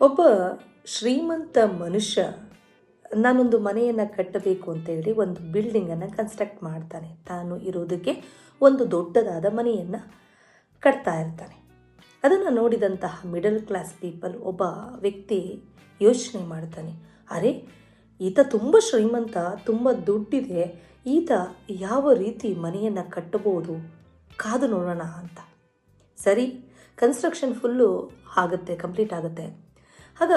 ಒಬ್ಬ ಶ್ರೀಮಂತ ಮನುಷ್ಯ ನಾನೊಂದು ಮನೆಯನ್ನು ಕಟ್ಟಬೇಕು ಅಂತೇಳಿ ಒಂದು ಬಿಲ್ಡಿಂಗನ್ನು ಕನ್ಸ್ಟ್ರಕ್ಟ್ ಮಾಡ್ತಾನೆ. ತಾನು ಇರೋದಕ್ಕೆ ಒಂದು ದೊಡ್ಡದಾದ ಮನೆಯನ್ನು ಕಟ್ತಾ ಇರ್ತಾನೆ. ಅದನ್ನು ನೋಡಿದಂತಹ ಮಿಡಲ್ ಕ್ಲಾಸ್ ಪೀಪಲ್ ಒಬ್ಬ ವ್ಯಕ್ತಿ ಯೋಚನೆ ಮಾಡ್ತಾನೆ, ಅರೆ ಈತ ತುಂಬ ಶ್ರೀಮಂತ, ತುಂಬ ದುಡ್ಡಿದೆ, ಈತ ಯಾವ ರೀತಿ ಮನೆಯನ್ನು ಕಟ್ಟಬಹುದು, ಕಾದು ನೋಡೋಣ ಅಂತ. ಸರಿ, ಕನ್ಸ್ಟ್ರಕ್ಷನ್ ಫುಲ್ಲು ಆಗುತ್ತೆ, ಕಂಪ್ಲೀಟ್ ಆಗುತ್ತೆ. ಆಗ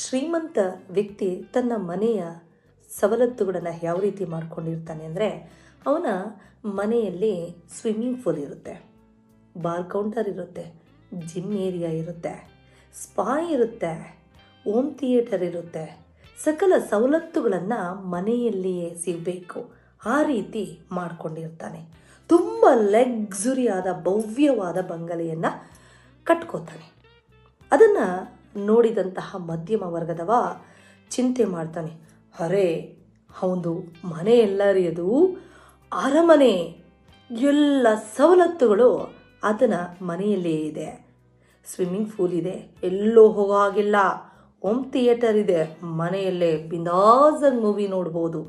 ಶ್ರೀಮಂತ ವ್ಯಕ್ತಿ ತನ್ನ ಮನೆಯ ಸವಲತ್ತುಗಳನ್ನು ಯಾವ ರೀತಿ ಮಾಡ್ಕೊಂಡಿರ್ತಾನೆ ಅಂದರೆ, ಅವನ ಮನೆಯಲ್ಲಿ ಸ್ವಿಮ್ಮಿಂಗ್ ಪೂಲ್ ಇರುತ್ತೆ, ಬಾರ್ ಕೌಂಟರ್ ಇರುತ್ತೆ, ಜಿಮ್ ಏರಿಯಾ ಇರುತ್ತೆ, ಸ್ಪಾ ಇರುತ್ತೆ, ಹೋಮ್ ಥಿಯೇಟರ್ ಇರುತ್ತೆ. ಸಕಲ ಸವಲತ್ತುಗಳನ್ನು ಮನೆಯಲ್ಲಿಯೇ ಸಿಗಬೇಕು ಆ ರೀತಿ ಮಾಡಿಕೊಂಡಿರ್ತಾನೆ. ತುಂಬ ಲಕ್ಸುರಿಯಾದ ಭವ್ಯವಾದ ಬಂಗಲೆಯನ್ನು ಕಟ್ಕೋತಾನೆ. ಅದನ್ನು ನೋಡಿದಂತಹ ಮಧ್ಯಮ ವರ್ಗದವ ಚಿಂತೆ ಮಾಡ್ತಾನೆ, ಅರೆ ಅವನು ಮನೆ ಎಲ್ಲರಿಯದು ಅರಮನೆ, ಎಲ್ಲ ಸವಲತ್ತುಗಳು ಅದನ್ನ ಮನೆಯಲ್ಲೇ ಇದೆ. ಸ್ವಿಮ್ಮಿಂಗ್ ಪೂಲ್ ಇದೆ, ಎಲ್ಲೋ ಹೋಗೋ ಹಾಗಿಲ್ಲ, ಹೋಮ್ ಥಿಯೇಟರ್ ಇದೆ, ಮನೆಯಲ್ಲೇ ಬಿಂದಾಸಾಗಿ ಮೂವಿ ನೋಡ್ಬೋದು,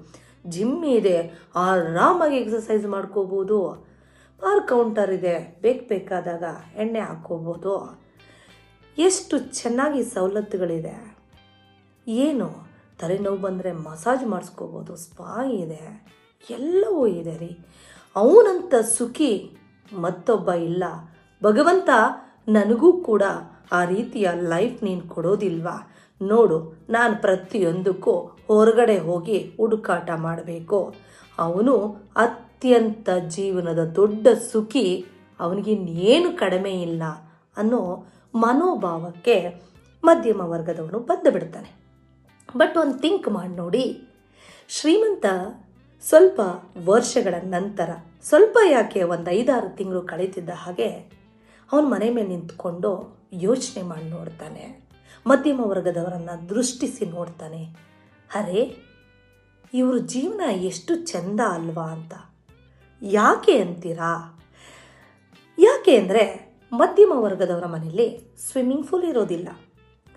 ಜಿಮ್ ಇದೆ, ಆರಾಮಾಗಿ ಎಕ್ಸಸೈಸ್ ಮಾಡ್ಕೋಬೋದು, ಬಾರ್ ಕೌಂಟರ್ ಇದೆ, ಬೇಕಾದಾಗ ಎಣ್ಣೆ ಹಾಕ್ಕೋಬೋದು. ಎಷ್ಟು ಚೆನ್ನಾಗಿ ಸವಲತ್ತುಗಳಿದೆ. ಏನು ತಲೆನೋವು ಬಂದರೆ ಮಸಾಜ್ ಮಾಡಿಸ್ಕೋಬೋದು, ಸ್ಪಾ ಇದೆ, ಎಲ್ಲವೂ ಇದೆ ರೀ. ಅವನಂತ ಸುಖಿ ಮತ್ತೊಬ್ಬ ಇಲ್ಲ. ಭಗವಂತ ನನಗೂ ಕೂಡ ಆ ರೀತಿಯ ಲೈಫ್ ನೀನು ಕೊಡೋದಿಲ್ವಾ? ನೋಡು, ನಾನು ಪ್ರತಿಯೊಂದಕ್ಕೂ ಹೊರಗಡೆ ಹೋಗಿ ಹುಡುಕಾಟ ಮಾಡಬೇಕು. ಅವನು ಅತ್ಯಂತ ಜೀವನದ ದೊಡ್ಡ ಸುಖಿ, ಅವನಿಗಿನ್ನೇನು ಕಡಿಮೆ ಇಲ್ಲ ಅನ್ನೋ ಮನೋಭಾವಕ್ಕೆ ಮಧ್ಯಮ ವರ್ಗದವನು ಬಂದು ಬಿಡ್ತಾನೆ. ಬಟ್ ಒಂದು ಥಿಂಕ್ ಮಾಡಿ ನೋಡಿ, ಶ್ರೀಮಂತ ಸ್ವಲ್ಪ ವರ್ಷಗಳ ನಂತರ, ಸ್ವಲ್ಪ ಯಾಕೆ ಒಂದು 5-6 ತಿಂಗಳು ಕಳೀತಿದ್ದ ಹಾಗೆ ಅವನ ಮನೆ ಮೇಲೆ ನಿಂತ್ಕೊಂಡು ಯೋಚನೆ ಮಾಡಿ ನೋಡ್ತಾನೆ. ಮಧ್ಯಮ ವರ್ಗದವರನ್ನು ದೃಷ್ಟಿಸಿ ನೋಡ್ತಾನೆ, ಅರೆ ಇವ್ರ ಜೀವನ ಎಷ್ಟು ಚೆಂದ ಅಲ್ವಾ ಅಂತ. ಯಾಕೆ ಅಂತೀರಾ? ಯಾಕೆ ಅಂದರೆ ಮಧ್ಯಮ ವರ್ಗದವರ ಮನೆಯಲ್ಲಿ ಸ್ವಿಮ್ಮಿಂಗ್ ಪೂಲ್ ಇರೋದಿಲ್ಲ.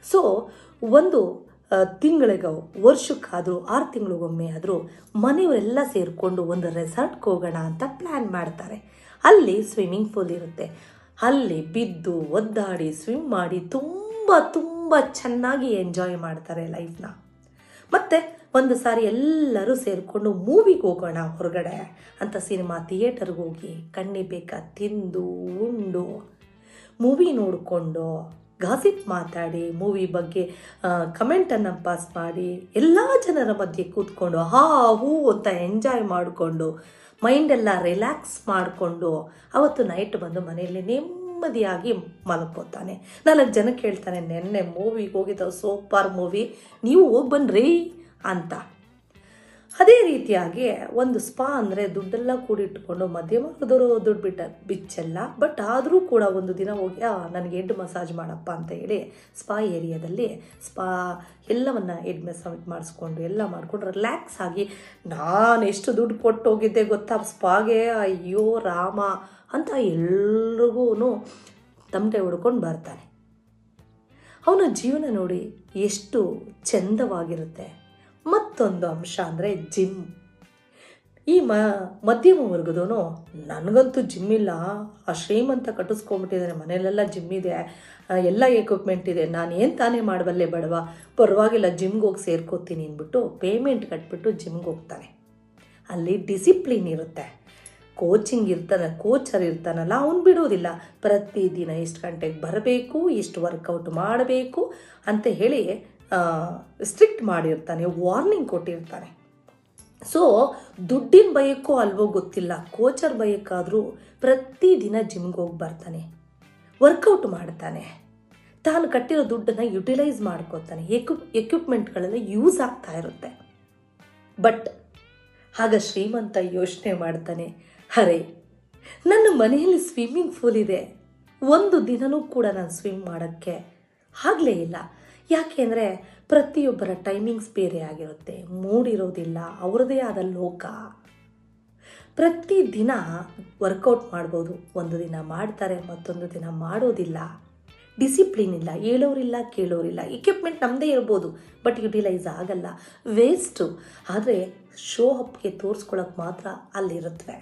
ಸೊ ಒಂದು ತಿಂಗಳಿಗೋ ವರ್ಷಕ್ಕಾದರೂ 6 ತಿಂಗಳಿಗೊಮ್ಮೆ ಆದರೂ ಮನೆಯವರೆಲ್ಲ ಸೇರಿಕೊಂಡು ಒಂದು ರೆಸಾರ್ಟ್ಗೆ ಹೋಗೋಣ ಅಂತ ಪ್ಲ್ಯಾನ್ ಮಾಡ್ತಾರೆ. ಅಲ್ಲಿ ಸ್ವಿಮ್ಮಿಂಗ್ ಪೂಲ್ ಇರುತ್ತೆ, ಅಲ್ಲಿ ಬಿದ್ದು ಒದ್ದಾಡಿ ಸ್ವಿಮ್ ಮಾಡಿ ತುಂಬ ತುಂಬ ಚೆನ್ನಾಗಿ ಎಂಜಾಯ್ ಮಾಡ್ತಾರೆ ಲೈಫ್ನ. ಮತ್ತು ಒಂದು ಸಾರಿ ಎಲ್ಲರೂ ಸೇರಿಕೊಂಡು ಮೂವಿಗೆ ಹೋಗೋಣ ಹೊರಗಡೆ ಅಂತ ಸಿನಿಮಾ ಥಿಯೇಟರ್ಗೆ ಹೋಗಿ ಕಣ್ಣಿಗೆ ಬೇಕಾ ತಿಂದು ಉಂಡು ಮೂವಿ ನೋಡಿಕೊಂಡು ಗಾಸಿಪ್ ಮಾತಾಡಿ ಮೂವಿ ಬಗ್ಗೆ ಕಮೆಂಟನ್ನು ಪಾಸ್ ಮಾಡಿ ಎಲ್ಲ ಜನರ ಮಧ್ಯೆ ಕೂತ್ಕೊಂಡು ಹಾ ಹೂ ಅಂತ ಎಂಜಾಯ್ ಮಾಡಿಕೊಂಡು ಮೈಂಡೆಲ್ಲ ರಿಲ್ಯಾಕ್ಸ್ ಮಾಡಿಕೊಂಡು ಅವತ್ತು ನೈಟ್ ಬಂದು ಮನೆಯಲ್ಲಿ ನೆಮ್ಮದಿಯಾಗಿ ಮಲ್ಕೋತಾನೆ. 4 ಜನಕ್ಕೆ ಹೇಳ್ತಾನೆ, ನೆನ್ನೆ ಮೂವಿಗೆ ಹೋಗಿದ್ದಾವೆ, ಸೂಪರ್ ಮೂವಿ, ನೀವು ಹೋಗಿ ಬನ್ನಿರಿ ಅಂತ. ಅದೇ ರೀತಿಯಾಗಿ ಒಂದು ಸ್ಪಾ ಅಂದರೆ ದುಡ್ಡೆಲ್ಲ ಕೂಡಿಟ್ಕೊಂಡು ಮಧ್ಯಮ ವರ್ಗದವರು ದುಡ್ಡು ಬಿಚ್ಚಲ್ಲ. ಬಟ್ ಆದರೂ ಕೂಡ ಒಂದು ದಿನ ಹೋಗಿ ನನಗೆ ಹೆಡ್ ಮಸಾಜ್ ಮಾಡಪ್ಪ ಅಂತ ಹೇಳಿ ಸ್ಪಾ ಏರಿಯಾದಲ್ಲಿ ಸ್ಪಾ ಎಲ್ಲವನ್ನು ಹೆಡ್ ಮಸಾಜ್ ಮಾಡಿಸ್ಕೊಂಡು ಎಲ್ಲ ಮಾಡಿಕೊಂಡು ರಿಲ್ಯಾಕ್ಸ್ ಆಗಿ, ನಾನು ಎಷ್ಟು ದುಡ್ಡು ಕೊಟ್ಟು ಹೋಗಿದ್ದೆ ಗೊತ್ತಾ ಸ್ಪಾಗೆ, ಅಯ್ಯೋ ರಾಮ ಅಂತ ಎಲ್ರಿಗೂ ತಮಟೆ ಹೊಡ್ಕೊಂಡು ಬರ್ತಾನೆ. ಅವನ ಜೀವನ ನೋಡಿ ಎಷ್ಟು ಚಂದವಾಗಿರುತ್ತೆ. ಮತ್ತೊಂದು ಅಂಶ ಅಂದರೆ ಜಿಮ್. ಈ ಮಧ್ಯಮ ವರ್ಗದವನು, ನನಗಂತೂ ಜಿಮ್ ಇಲ್ಲ, ಆ ಶ್ರೀಮಂತ ಕಟ್ಟಿಸ್ಕೊಂಡ್ಬಿಟ್ಟಿದ್ದಾನೆ, ಮನೆಯಲ್ಲೆಲ್ಲ ಜಿಮ್ ಇದೆ, ಎಲ್ಲ ಎಕ್ವಿಪ್ಮೆಂಟ್ ಇದೆ, ನಾನು ಏನು ತಾನೇ ಮಾಡಬಲ್ಲೆ ಬಡವ, ಪರವಾಗಿಲ್ಲ ಜಿಮ್ಗೆ ಹೋಗಿ ಸೇರ್ಕೋತೀನಿ ಅಂದ್ಬಿಟ್ಟು ಪೇಮೆಂಟ್ ಕಟ್ಬಿಟ್ಟು ಜಿಮ್ಗೆ ಹೋಗ್ತಾನೆ. ಅಲ್ಲಿ ಡಿಸಿಪ್ಲಿನ್ ಇರುತ್ತೆ, ಕೋಚಿಂಗ್ ಇರ್ತಾನೆ, ಕೋಚರ್ ಇರ್ತಾನಲ್ಲ ಅವನು ಬಿಡೋದಿಲ್ಲ. ಪ್ರತಿದಿನ ಇಷ್ಟು ಗಂಟೆಗೆ ಬರಬೇಕು, ಇಷ್ಟು ವರ್ಕೌಟ್ ಮಾಡಬೇಕು ಅಂತ ಹೇಳಿ ಸ್ಟ್ರಿಕ್ಟ್ ಮಾಡಿರ್ತಾನೆ, ವಾರ್ನಿಂಗ್ ಕೊಟ್ಟಿರ್ತಾನೆ. ಸೊ ದುಡ್ಡಿನ ಭಯಕ್ಕೋ ಅಲ್ವೋ ಗೊತ್ತಿಲ್ಲ, ಕೋಚರ್ ಭಯಕ್ಕಾದರೂ ಪ್ರತಿದಿನ ಜಿಮ್ಗೆ ಹೋಗಿ ಬರ್ತಾನೆ, ವರ್ಕೌಟ್ ಮಾಡ್ತಾನೆ, ತಾನು ಕಟ್ಟಿರೋ ದುಡ್ಡನ್ನು ಯುಟಿಲೈಸ್ ಮಾಡ್ಕೋತಾನೆ, ಎಕ್ವಿಪ್ಮೆಂಟ್ಗಳೆಲ್ಲ ಯೂಸ್ ಆಗ್ತಾ ಇರುತ್ತೆ. ಬಟ್ ಆಗ ಶ್ರೀಮಂತ ಯೋಚನೆ ಮಾಡ್ತಾನೆ, ಅರೆ ನನ್ನ ಮನೆಯಲ್ಲಿ ಸ್ವಿಮ್ಮಿಂಗ್ ಪೂಲ್ ಇದೆ, ಒಂದು ದಿನವೂ ಕೂಡ ನಾನು ಸ್ವಿಮ್ ಮಾಡೋಕ್ಕೆ ಆಗಲೇ ಇಲ್ಲ. ಯಾಕೆ ಅಂದರೆ ಪ್ರತಿಯೊಬ್ಬರ ಟೈಮಿಂಗ್ಸ್ ಬೇರೆ ಆಗಿರುತ್ತೆ, ಮೂಡಿರೋದಿಲ್ಲ, ಅವ್ರದ್ದೇ ಆದ ಲೋಕ. ಪ್ರತಿದಿನ ವರ್ಕೌಟ್ ಮಾಡ್ಬೋದು, ಒಂದು ದಿನ ಮಾಡ್ತಾರೆ, ಮತ್ತೊಂದು ದಿನ ಮಾಡೋದಿಲ್ಲ. ಡಿಸಿಪ್ಲಿನ್ ಇಲ್ಲ, ಹೇಳೋರಿಲ್ಲ ಕೇಳೋರಿಲ್ಲ. ಇಕ್ವಿಪ್ಮೆಂಟ್ ನಮ್ಮದೇ ಇರ್ಬೋದು, ಬಟ್ ಯುಟಿಲೈಸ್ ಆಗಲ್ಲ, ವೇಸ್ಟು. ಆದರೆ ಶೋ ಅಪ್ಗೆ ತೋರಿಸ್ಕೊಳ್ಳೋಕೆ ಮಾತ್ರ ಅಲ್ಲಿರುತ್ತವೆ.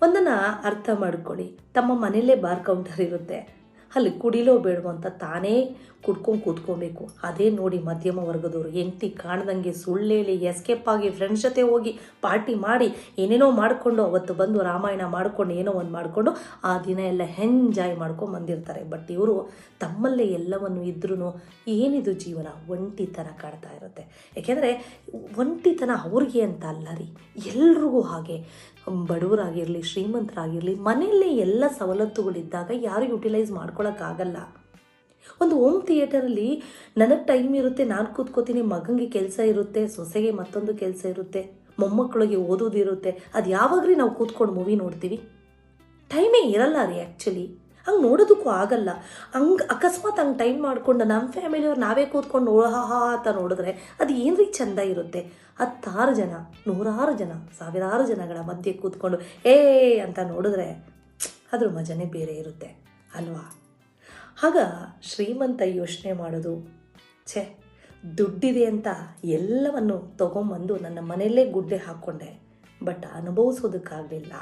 ಒಂದನ್ನು ಅರ್ಥ ಮಾಡ್ಕೊಳ್ಳಿ, ತಮ್ಮ ಮನೆಯಲ್ಲೇ ಬಾರ್ ಕೌಂಟರ್ ಇರುತ್ತೆ, ಅಲ್ಲಿ ಕುಡಿಲೋ ಬೇಡವೋ ಅಂತ ತಾನೇ ಕುಡ್ಕೊಂಡು ಕೂತ್ಕೊಬೇಕು. ಅದೇ ನೋಡಿ ಮಧ್ಯಮ ವರ್ಗದವರು ಹೆಂಡತಿ ಕಾಣ್ದಂಗೆ ಸುಳ್ಳೇಳಿ ಎಸ್ಕೇಪ್ ಆಗಿ ಫ್ರೆಂಡ್ಸ್ ಜೊತೆ ಹೋಗಿ ಪಾರ್ಟಿ ಮಾಡಿ ಏನೇನೋ ಮಾಡಿಕೊಂಡು ಅವತ್ತು ಬಂದು ರಾಮಾಯಣ ಮಾಡಿಕೊಂಡು ಏನೋ ಒಂದು ಮಾಡಿಕೊಂಡು ಆ ದಿನ ಎಲ್ಲ ಎಂಜಾಯ್ ಮಾಡ್ಕೊಂಡು ಬಂದಿರ್ತಾರೆ. ಬಟ್ ಇವರು ತಮ್ಮಲ್ಲೇ ಎಲ್ಲವನ್ನು ಇದ್ರೂ ಏನಿದು ಜೀವನ ಒಂಟಿತನ ಕಾಡ್ತಾ ಇರುತ್ತೆ. ಯಾಕೆಂದರೆ ಒಂಟಿತನ ಅವ್ರಿಗೆ ಅಂತ ಅಲ್ಲ ರೀ, ಎಲ್ರಿಗೂ ಹಾಗೆ. ಬಡವರಾಗಿರಲಿ ಶ್ರೀಮಂತರಾಗಿರಲಿ ಮನೆಯಲ್ಲೇ ಎಲ್ಲ ಸವಲತ್ತುಗಳಿದ್ದಾಗ ಯಾರು ಯುಟಿಲೈಸ್ ಮಾಡ್ಕೊಳಕ್ಕಾಗಲ್ಲ. ಒಂದು ಹೋಮ್ ಥಿಯೇಟರಲ್ಲಿ ನನಗೆ ಟೈಮ್ ಇರುತ್ತೆ, ನಾನು ಕೂತ್ಕೋತೀನಿ, ಮಗನಿಗೆ ಕೆಲಸ ಇರುತ್ತೆ, ಸೊಸೆಗೆ ಮತ್ತೊಂದು ಕೆಲಸ ಇರುತ್ತೆ, ಮೊಮ್ಮಕ್ಕಳಿಗೆ ಓದೋದಿರುತ್ತೆ. ಅದು ಯಾವಾಗ್ರಿ ನಾವು ಕೂತ್ಕೊಂಡು ಮೂವಿ ನೋಡ್ತೀವಿ? ಟೈಮೇ ಇರಲ್ಲ ರೀ ಆ್ಯಕ್ಚುಲಿ. ಹಂಗೆ ನೋಡೋದಕ್ಕೂ ಆಗಲ್ಲ. ಹಂಗೆ ಅಕಸ್ಮಾತ್ ಹಂಗೆ ಟೈಮ್ ಮಾಡಿಕೊಂಡು ನಮ್ಮ ಫ್ಯಾಮಿಲಿಯವ್ರು ನಾವೇ ಕೂತ್ಕೊಂಡು ಹಾ ಅಂತ ನೋಡಿದ್ರೆ ಅದು ಏನ್ರಿ ಚೆಂದ ಇರುತ್ತೆ? 10 ಜನ, 100 ಜನ, 1000 ಜನಗಳ ಮಧ್ಯೆ ಕೂತ್ಕೊಂಡು ಅಂತ ನೋಡಿದ್ರೆ ಅದ್ರ ಮಜನೇ ಬೇರೆ ಇರುತ್ತೆ ಅಲ್ವಾ? ಆಗ ಶ್ರೀಮಂತ ಯೋಚನೆ ಮಾಡೋದು, ದುಡ್ಡಿದೆ ಅಂತ ಎಲ್ಲವನ್ನು ತೊಗೊಂಬಂದು ನನ್ನ ಮನೆಯಲ್ಲೇ ಗುಡ್ಡೆ ಹಾಕ್ಕೊಂಡೆ, ಬಟ್ ಅನುಭವಿಸೋದಕ್ಕಾಗಲಿಲ್ಲ.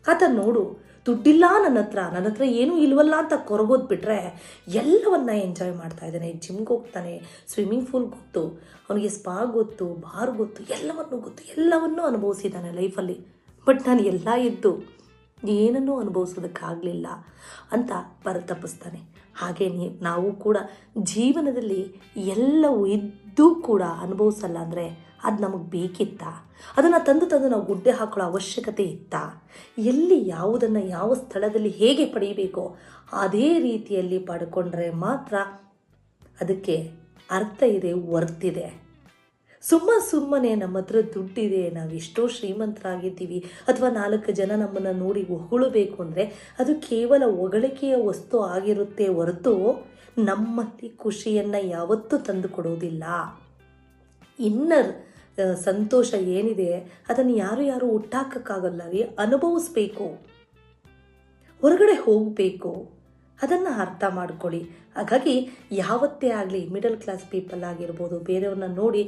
ಆತ ನೋಡು, ದುಡ್ಡಿಲ್ಲ ನನ್ನ ಹತ್ರ ಏನೂ ಇಲ್ವಲ್ಲ ಅಂತ ಕೊರಗೋದು ಬಿಟ್ಟರೆ ಎಲ್ಲವನ್ನ ಎಂಜಾಯ್ ಮಾಡ್ತಾ ಇದ್ದಾನೆ. ಜಿಮ್ಗೆ ಹೋಗ್ತಾನೆ, ಸ್ವಿಮ್ಮಿಂಗ್ ಪೂಲ್ ಗೊತ್ತು ಅವನಿಗೆ, ಸ್ಪಾ ಗೊತ್ತು, ಬಾರ್ ಗೊತ್ತು, ಎಲ್ಲವನ್ನೂ ಗೊತ್ತು, ಎಲ್ಲವನ್ನೂ ಅನುಭವಿಸಿದ್ದಾನೆ ಲೈಫಲ್ಲಿ. ಬಟ್ ನಾನು ಎಲ್ಲ ಇದ್ದು ಏನನ್ನೂ ಅನುಭವಿಸೋದಕ್ಕಾಗಲಿಲ್ಲ ಅಂತ ಪರಿತಪಿಸ್ತಾನೆ. ಹಾಗೆ ನಾವು ಕೂಡ ಜೀವನದಲ್ಲಿ ಎಲ್ಲವೂ ಇದ್ದೂ ಕೂಡ ಅನುಭವಿಸಲ್ಲ ಅಂದರೆ ಅದು ನಮಗೆ ಬೇಕಿತ್ತಾ? ಅದನ್ನು ತಂದು ನಾವು ಗುಡ್ಡೆ ಹಾಕೊಳ್ಳೋ ಅವಶ್ಯಕತೆ ಇತ್ತಾ? ಎಲ್ಲಿ ಯಾವುದನ್ನು ಯಾವ ಸ್ಥಳದಲ್ಲಿ ಹೇಗೆ ಪಡೀಬೇಕೋ ಅದೇ ರೀತಿಯಲ್ಲಿ ಪಡ್ಕೊಂಡ್ರೆ ಮಾತ್ರ ಅದಕ್ಕೆ ಅರ್ಥ ಇದೆ, ವರ್ತಿದೆ. ಸುಮ್ಮನೆ ನಮ್ಮ ಹತ್ರ ದುಡ್ಡಿದೆ, ನಾವೆಷ್ಟೋ ಶ್ರೀಮಂತರಾಗಿದ್ದೀವಿ ಅಥವಾ 4 ಜನ ನಮ್ಮನ್ನು ನೋಡಿ ಹೊಗಳಬೇಕು ಅಂದರೆ ಅದು ಕೇವಲ ಹೊಗಳಿಕೆಯ ವಸ್ತು ಆಗಿರುತ್ತೆ ಹೊರತು ನಮ್ಮಲ್ಲಿ ಖುಷಿಯನ್ನು ಯಾವತ್ತೂ ತಂದು ಕೊಡೋದಿಲ್ಲ. ಇನ್ನರ್ ಸಂತೋಷ ಏನಿದೆ ಅದನ್ನು ಯಾರು ಹುಟ್ಟಾಕಕ್ಕಾಗಲ್ಲ ರೀ, ಅನುಭವಿಸ್ಬೇಕು, ಹೊರಗಡೆ ಹೋಗಬೇಕು. ಅದನ್ನು ಅರ್ಥ ಮಾಡ್ಕೊಳ್ಳಿ. ಹಾಗಾಗಿ ಯಾವತ್ತೇ ಆಗಲಿ ಮಿಡಲ್ ಕ್ಲಾಸ್ ಪೀಪಲ್ ಆಗಿರ್ಬೋದು, ಬೇರೆಯವ್ರನ್ನ ನೋಡಿ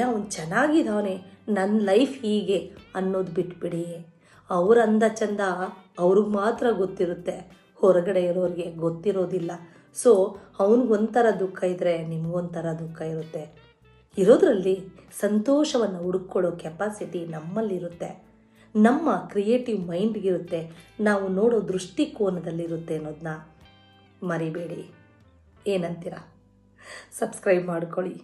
ಅವನು ಚೆನ್ನಾಗಿದ್ದಾನೆ, ನನ್ನ ಲೈಫ್ ಹೀಗೆ ಅನ್ನೋದು ಬಿಟ್ಬಿಡಿ. ಅವ್ರ ಅಂದ ಚಂದ ಅವ್ರಿಗೆ ಮಾತ್ರ ಗೊತ್ತಿರುತ್ತೆ, ಹೊರಗಡೆ ಇರೋರಿಗೆ ಗೊತ್ತಿರೋದಿಲ್ಲ. ಸೊ ಅವನಿಗೊಂಥರ ದುಃಖ ಇದ್ದರೆ ನಿಮಗೊಂಥರ ದುಃಖ ಇರುತ್ತೆ. ಇರೋದ್ರಲ್ಲಿ ಸಂತೋಷವನ್ನು ಹುಡುಕೊಳ್ಳೋ ಕೆಪಾಸಿಟಿ ನಮ್ಮಲ್ಲಿರುತ್ತೆ, ನಮ್ಮ ಕ್ರಿಯೇಟಿವ್ ಮೈಂಡ್ಗಿರುತ್ತೆ, ನಾವು ನೋಡೋ ದೃಷ್ಟಿಕೋನದಲ್ಲಿರುತ್ತೆ ಅನ್ನೋದನ್ನ ಮರಿಬೇಡಿ. ಏನಂತೀರಾ? ಸಬ್ಸ್ಕ್ರೈಬ್ ಮಾಡ್ಕೊಳ್ಳಿ.